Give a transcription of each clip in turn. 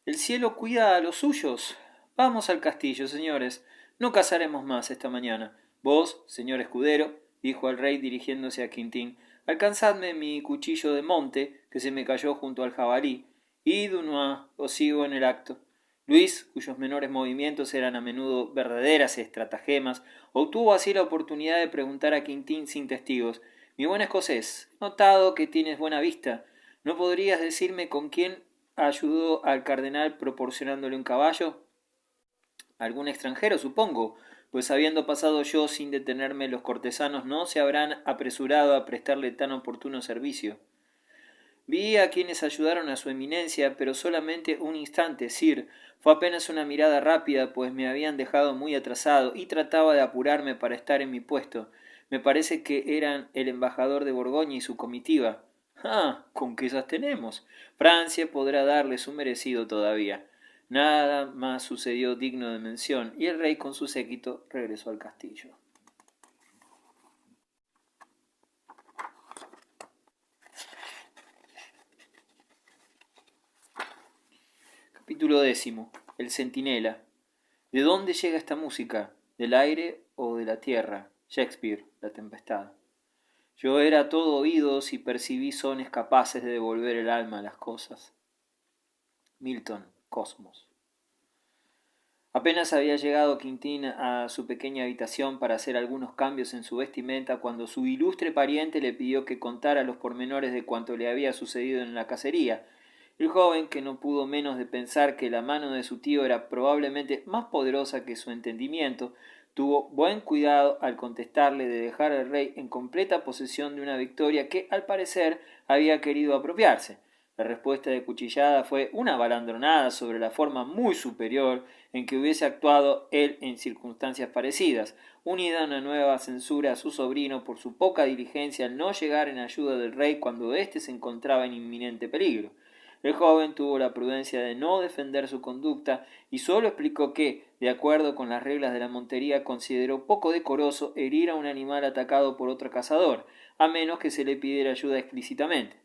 El cielo cuida a los suyos. Vamos al castillo, señores. No cazaremos más esta mañana. Vos, señor escudero, dijo el rey dirigiéndose a Quintín, alcanzadme mi cuchillo de monte, que se me cayó junto al jabalí, y Dunois, os sigo en el acto. Luis, cuyos menores movimientos eran a menudo verdaderas estratagemas, obtuvo así la oportunidad de preguntar a Quintín sin testigos: Mi buen escocés, he notado que tienes buena vista. ¿No podrías decirme con quién ayudó al cardenal proporcionándole un caballo? Algún extranjero, supongo, pues habiendo pasado yo sin detenerme, los cortesanos no se habrán apresurado a prestarle tan oportuno servicio. Vi a quienes ayudaron a su eminencia, pero solamente un instante, sir. Fue apenas una mirada rápida, pues me habían dejado muy atrasado y trataba de apurarme para estar en mi puesto. Me parece que eran el embajador de Borgoña y su comitiva. Ah, ¿con qué esas tenemos? Francia podrá darle su merecido todavía. Nada más sucedió digno de mención, y el rey con su séquito regresó al castillo. Capítulo 10. El centinela. ¿De dónde llega esta música? ¿Del aire o de la tierra? Shakespeare, La Tempestad. Yo era todo oídos y percibí sones capaces de devolver el alma a las cosas. Milton, Cosmos. Apenas había llegado Quintín a su pequeña habitación para hacer algunos cambios en su vestimenta cuando su ilustre pariente le pidió que contara los pormenores de cuanto le había sucedido en la cacería. El joven, que no pudo menos de pensar que la mano de su tío era probablemente más poderosa que su entendimiento, tuvo buen cuidado al contestarle de dejar al rey en completa posesión de una victoria que, al parecer, había querido apropiarse. La respuesta de Cuchillada fue una balandronada sobre la forma muy superior en que hubiese actuado él en circunstancias parecidas, unida a una nueva censura a su sobrino por su poca diligencia al no llegar en ayuda del rey cuando éste se encontraba en inminente peligro. El joven tuvo la prudencia de no defender su conducta y sólo explicó que, de acuerdo con las reglas de la montería, consideró poco decoroso herir a un animal atacado por otro cazador, a menos que se le pidiera ayuda explícitamente.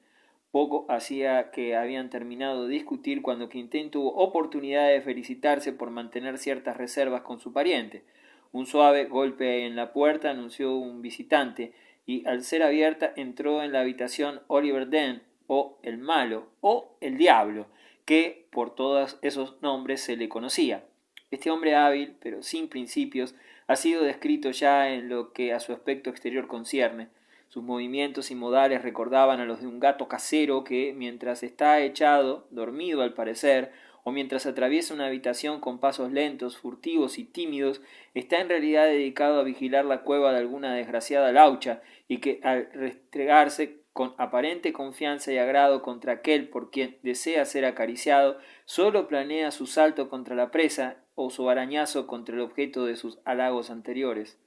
Poco hacía que habían terminado de discutir cuando Quintín tuvo oportunidad de felicitarse por mantener ciertas reservas con su pariente. Un suave golpe en la puerta anunció un visitante, y al ser abierta entró en la habitación Oliver Dent, o el malo, o el diablo, que por todos esos nombres se le conocía. Este hombre hábil, pero sin principios, ha sido descrito ya en lo que a su aspecto exterior concierne. Sus movimientos y modales recordaban a los de un gato casero que, mientras está echado, dormido al parecer, o mientras atraviesa una habitación con pasos lentos, furtivos y tímidos, está en realidad dedicado a vigilar la cueva de alguna desgraciada laucha, y que al restregarse con aparente confianza y agrado contra aquel por quien desea ser acariciado, sólo planea su salto contra la presa o su arañazo contra el objeto de sus halagos anteriores.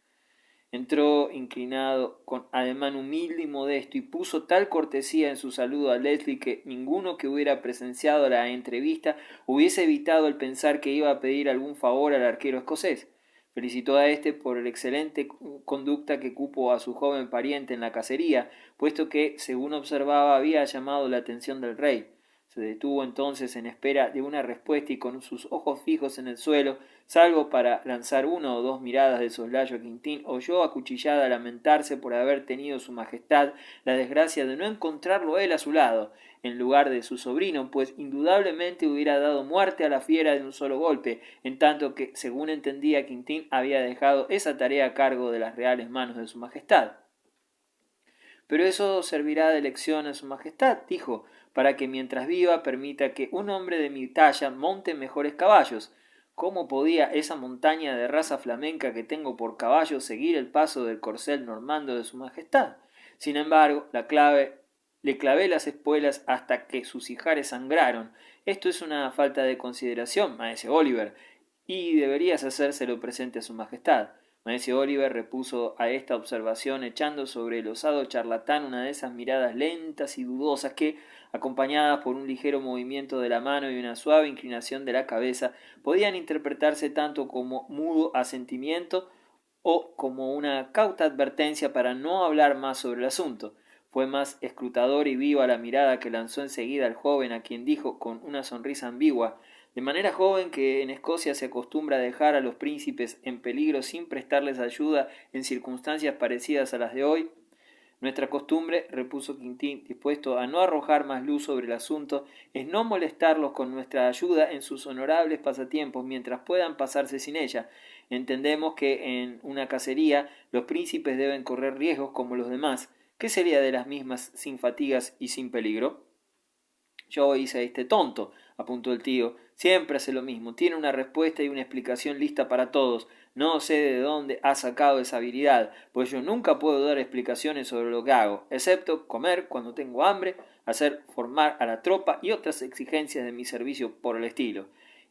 Entró inclinado, con ademán humilde y modesto, y puso tal cortesía en su saludo a Leslie que ninguno que hubiera presenciado la entrevista hubiese evitado el pensar que iba a pedir algún favor al arquero escocés. Felicitó a éste por la excelente conducta que cupo a su joven pariente en la cacería, puesto que, según observaba, había llamado la atención del rey. Se detuvo entonces en espera de una respuesta y con sus ojos fijos en el suelo, salvo para lanzar una o dos miradas de soslayo a Quintín, oyó a Cuchillada lamentarse por haber tenido su majestad la desgracia de no encontrarlo él a su lado, en lugar de su sobrino, pues indudablemente hubiera dado muerte a la fiera de un solo golpe, en tanto que, según entendía, Quintín había dejado esa tarea a cargo de las reales manos de su majestad. Pero eso servirá de lección a su majestad, dijo, para que mientras viva permita que un hombre de mi talla monte mejores caballos. ¿Cómo podía esa montaña de raza flamenca que tengo por caballo seguir el paso del corcel normando de su majestad? Sin embargo, le clavé las espuelas hasta que sus ijares sangraron. Esto es una falta de consideración, maese Oliver, y deberías hacérselo presente a su majestad. Maese Oliver repuso a esta observación echando sobre el osado charlatán una de esas miradas lentas y dudosas que, acompañadas por un ligero movimiento de la mano y una suave inclinación de la cabeza, podían interpretarse tanto como mudo asentimiento o como una cauta advertencia para no hablar más sobre el asunto. Fue más escrutadora y viva la mirada que lanzó enseguida al joven, a quien dijo con una sonrisa ambigua: De manera joven que en Escocia se acostumbra a dejar a los príncipes en peligro sin prestarles ayuda en circunstancias parecidas a las de hoy. Nuestra costumbre, repuso Quintín, dispuesto a no arrojar más luz sobre el asunto, es no molestarlos con nuestra ayuda en sus honorables pasatiempos mientras puedan pasarse sin ella. Entendemos que en una cacería los príncipes deben correr riesgos como los demás. ¿Qué sería de las mismas sin fatigas y sin peligro? Yo hice a este tonto, apuntó el tío. Siempre hace lo mismo. Tiene una respuesta y una explicación lista para todos. No sé de dónde ha sacado esa habilidad, pues yo nunca puedo dar explicaciones sobre lo que hago, excepto comer cuando tengo hambre, hacer formar a la tropa y otras exigencias de mi servicio por el estilo.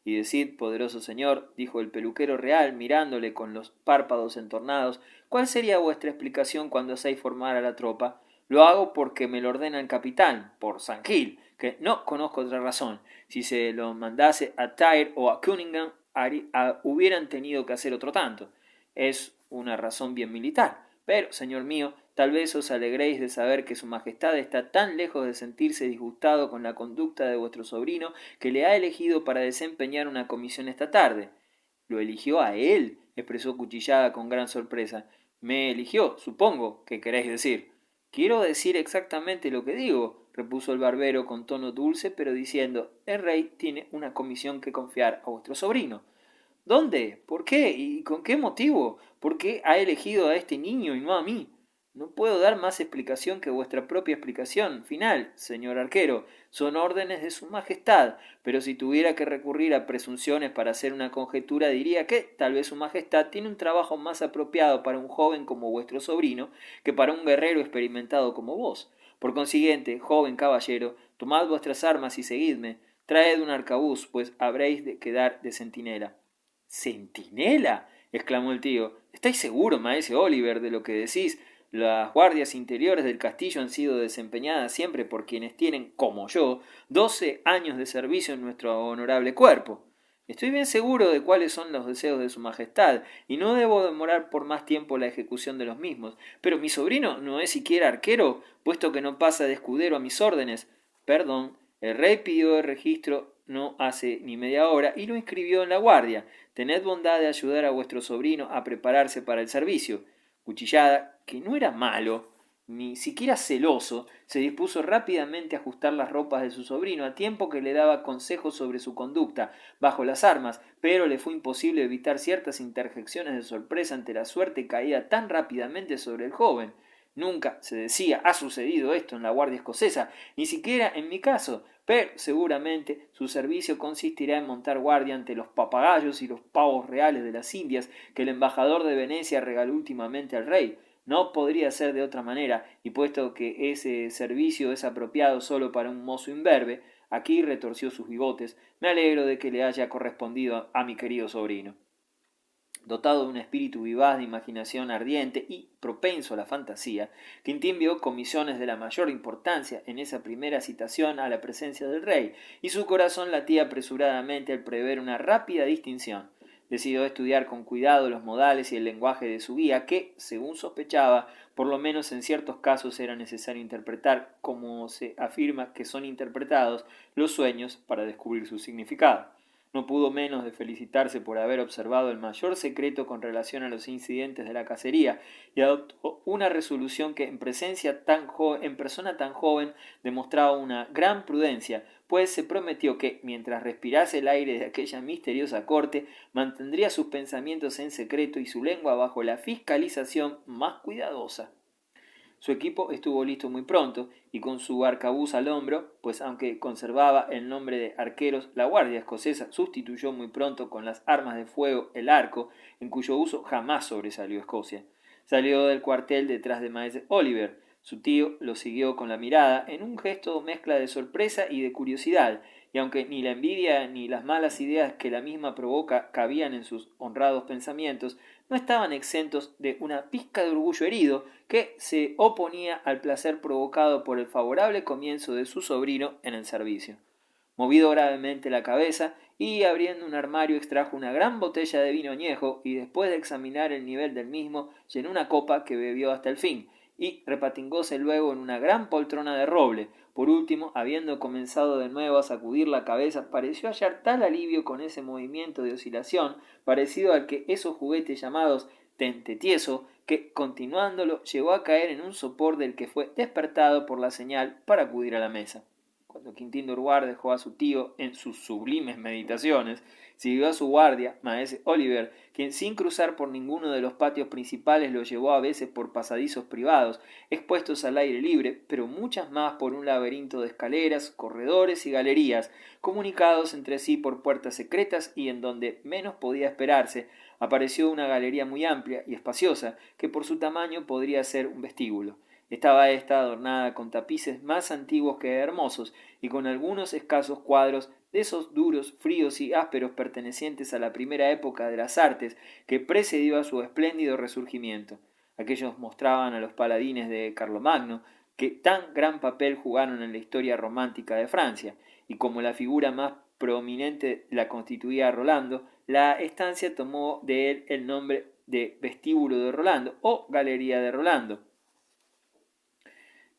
Y decid, poderoso señor, dijo el peluquero real, mirándole con los párpados entornados, ¿cuál sería vuestra explicación cuando hacéis formar a la tropa? Lo hago porque me lo ordena el capitán, por San Gil, que no conozco otra razón. Si se lo mandase a Tyre o a Cunningham, hubieran tenido que hacer otro tanto. Es una razón bien militar. Pero, señor mío, tal vez os alegréis de saber que su majestad está tan lejos de sentirse disgustado con la conducta de vuestro sobrino que le ha elegido para desempeñar una comisión esta tarde. ¿Lo eligió a él?, expresó Cuchillada con gran sorpresa. Me eligió, supongo, que queréis decir. Quiero decir exactamente lo que digo, repuso el barbero con tono dulce, pero diciendo, el rey tiene una comisión que confiar a vuestro sobrino. ¿Dónde? ¿Por qué? ¿Y con qué motivo? ¿Por qué ha elegido a este niño y no a mí? No puedo dar más explicación que vuestra propia explicación final, señor arquero. Son órdenes de su majestad, pero si tuviera que recurrir a presunciones para hacer una conjetura, diría que tal vez su majestad tiene un trabajo más apropiado para un joven como vuestro sobrino que para un guerrero experimentado como vos. Por consiguiente, joven caballero, tomad vuestras armas y seguidme. Traed un arcabuz, pues habréis de quedar de centinela. ¿Centinela? Exclamó el tío. ¿Estáis seguro, maese Oliver, de lo que decís? Las guardias interiores del castillo han sido desempeñadas siempre por quienes tienen, como yo, 12 años de servicio en nuestro honorable cuerpo. Estoy bien seguro de cuáles son los deseos de su majestad, y no debo demorar por más tiempo la ejecución de los mismos. Pero mi sobrino no es siquiera arquero, puesto que no pasa de escudero a mis órdenes. Perdón, el rey pidió el registro no hace ni media hora y lo inscribió en la guardia. Tened bondad de ayudar a vuestro sobrino a prepararse para el servicio. Cuchillada, que no era malo, ni siquiera celoso, se dispuso rápidamente a ajustar las ropas de su sobrino a tiempo que le daba consejos sobre su conducta bajo las armas, pero le fue imposible evitar ciertas interjecciones de sorpresa ante la suerte caída tan rápidamente sobre el joven. Nunca, se decía, ha sucedido esto en la Guardia Escocesa, ni siquiera en mi caso, pero seguramente su servicio consistirá en montar guardia ante los papagayos y los pavos reales de las Indias que el embajador de Venecia regaló últimamente al rey. No podría ser de otra manera, y puesto que ese servicio es apropiado solo para un mozo imberbe, aquí retorció sus bigotes, me alegro de que le haya correspondido a mi querido sobrino. Dotado de un espíritu vivaz de imaginación ardiente y propenso a la fantasía, Quintín vio comisiones de la mayor importancia en esa primera citación a la presencia del rey, y su corazón latía apresuradamente al prever una rápida distinción. Decidió estudiar con cuidado los modales y el lenguaje de su guía, que, según sospechaba, por lo menos en ciertos casos era necesario interpretar, como se afirma que son interpretados, los sueños para descubrir su significado. No pudo menos de felicitarse por haber observado el mayor secreto con relación a los incidentes de la cacería y adoptó una resolución que en persona tan joven demostraba una gran prudencia, pues se prometió que, mientras respirase el aire de aquella misteriosa corte, mantendría sus pensamientos en secreto y su lengua bajo la fiscalización más cuidadosa. Su equipo estuvo listo muy pronto, y con su arcabuz al hombro, pues aunque conservaba el nombre de arqueros, la guardia escocesa sustituyó muy pronto con las armas de fuego el arco, en cuyo uso jamás sobresalió Escocia. Salió del cuartel detrás de maese Oliver. Su tío lo siguió con la mirada, en un gesto mezcla de sorpresa y de curiosidad, y aunque ni la envidia ni las malas ideas que la misma provoca cabían en sus honrados pensamientos, no estaban exentos de una pizca de orgullo herido que se oponía al placer provocado por el favorable comienzo de su sobrino en el servicio. Movido gravemente la cabeza y abriendo un armario extrajo una gran botella de vino añejo y después de examinar el nivel del mismo llenó una copa que bebió hasta el fin y repatingóse luego en una gran poltrona de roble, Por último, habiendo comenzado de nuevo a sacudir la cabeza, pareció hallar tal alivio con ese movimiento de oscilación, parecido al que esos juguetes llamados tentetieso, que, continuándolo, llegó a caer en un sopor del que fue despertado por la señal para acudir a la mesa. Cuando Quintín de Urguar dejó a su tío en sus sublimes meditaciones, siguió a su guardia, maese Oliver, quien sin cruzar por ninguno de los patios principales lo llevó a veces por pasadizos privados, expuestos al aire libre, pero muchas más por un laberinto de escaleras, corredores y galerías, comunicados entre sí por puertas secretas y en donde, menos podía esperarse, apareció una galería muy amplia y espaciosa, que por su tamaño podría ser un vestíbulo. Estaba ésta adornada con tapices más antiguos que hermosos y con algunos escasos cuadros de esos duros, fríos y ásperos pertenecientes a la primera época de las artes que precedió a su espléndido resurgimiento. Aquellos mostraban a los paladines de Carlomagno, que tan gran papel jugaron en la historia romántica de Francia, y como la figura más prominente la constituía Rolando, la estancia tomó de él el nombre de Vestíbulo de Rolando o Galería de Rolando.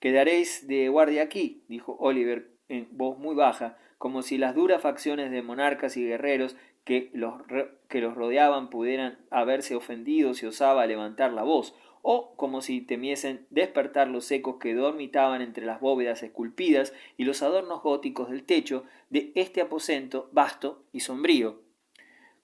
«Quedaréis de guardia aquí», dijo Oliver en voz muy baja, como si las duras facciones de monarcas y guerreros que los rodeaban pudieran haberse ofendido si osaba levantar la voz, o como si temiesen despertar los ecos que dormitaban entre las bóvedas esculpidas y los adornos góticos del techo de este aposento vasto y sombrío.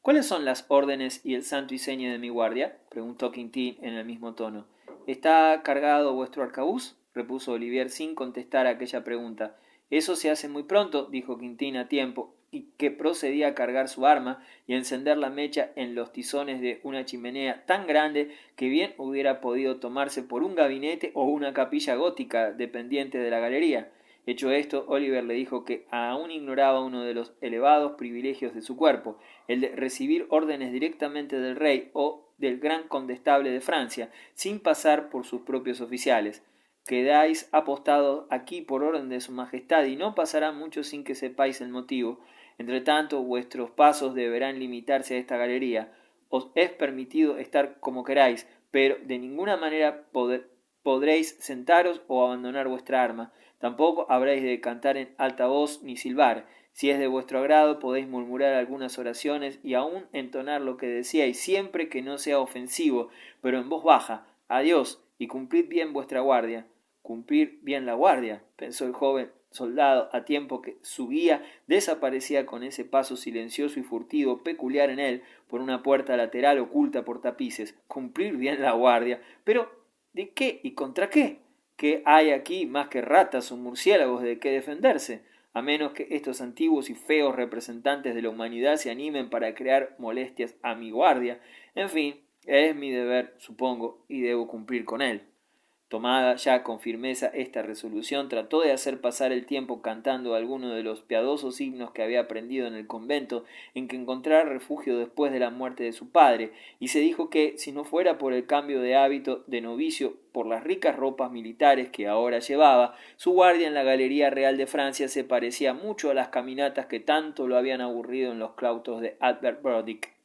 «¿Cuáles son las órdenes y el santo y seña de mi guardia?», preguntó Quintín en el mismo tono. «¿Está cargado vuestro arcabuz?», repuso Olivier sin contestar a aquella pregunta. «Eso se hace muy pronto», dijo Quintín a tiempo, y que procedía a cargar su arma y a encender la mecha en los tizones de una chimenea tan grande que bien hubiera podido tomarse por un gabinete o una capilla gótica dependiente de la galería. Hecho esto, Oliver le dijo que aún ignoraba uno de los elevados privilegios de su cuerpo, el de recibir órdenes directamente del rey o del gran condestable de Francia, sin pasar por sus propios oficiales. «Quedáis apostados aquí por orden de su majestad, y no pasará mucho sin que sepáis el motivo. Entre tanto, vuestros pasos deberán limitarse a esta galería. Os es permitido estar como queráis, pero de ninguna manera podréis sentaros o abandonar vuestra arma. Tampoco habréis de cantar en alta voz ni silbar. Si es de vuestro agrado, podéis murmurar algunas oraciones y aún entonar lo que decíais, siempre que no sea ofensivo, pero en voz baja. Adiós, y cumplid bien vuestra guardia». «Cumplir bien la guardia», pensó el joven soldado, a tiempo que su guía desaparecía con ese paso silencioso y furtivo peculiar en él por una puerta lateral oculta por tapices. «Cumplir bien la guardia. Pero ¿de qué y contra qué? ¿Qué hay aquí más que ratas o murciélagos de qué defenderse? A menos que estos antiguos y feos representantes de la humanidad se animen para crear molestias a mi guardia. En fin, es mi deber, supongo, y debo cumplir con él». Tomada ya con firmeza esta resolución, trató de hacer pasar el tiempo cantando alguno de los piadosos himnos que había aprendido en el convento en que encontrara refugio después de la muerte de su padre, y se dijo que, si no fuera por el cambio de hábito de novicio, por las ricas ropas militares que ahora llevaba, su guardia en la Galería Real de Francia se parecía mucho a las caminatas que tanto lo habían aburrido en los claustros de Albert Burdick.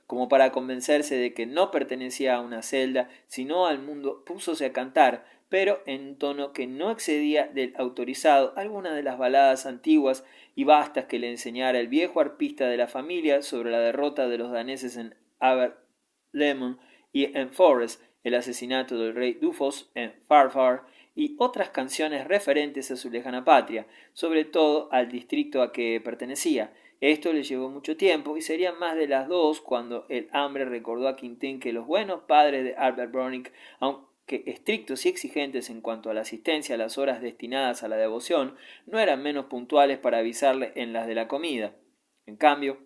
Como para convencerse de que no pertenecía a una celda, sino al mundo, púsose a cantar, pero en tono que no excedía del autorizado, algunas de las baladas antiguas y vastas que le enseñara el viejo arpista de la familia sobre la derrota de los daneses en Aberlemon y en Forres, el asesinato del rey Dufos en Farfar, y otras canciones referentes a su lejana patria, sobre todo al distrito a que pertenecía. Esto le llevó mucho tiempo y serían más de las 2 cuando el hambre recordó a Quintín que los buenos padres de Albert Burdick, aunque estrictos y exigentes en cuanto a la asistencia a las horas destinadas a la devoción, no eran menos puntuales para avisarle en las de la comida. En cambio,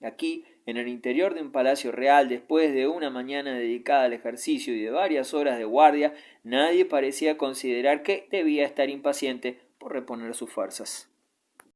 aquí, en el interior de un palacio real, después de una mañana dedicada al ejercicio y de varias horas de guardia, nadie parecía considerar que debía estar impaciente por reponer sus fuerzas.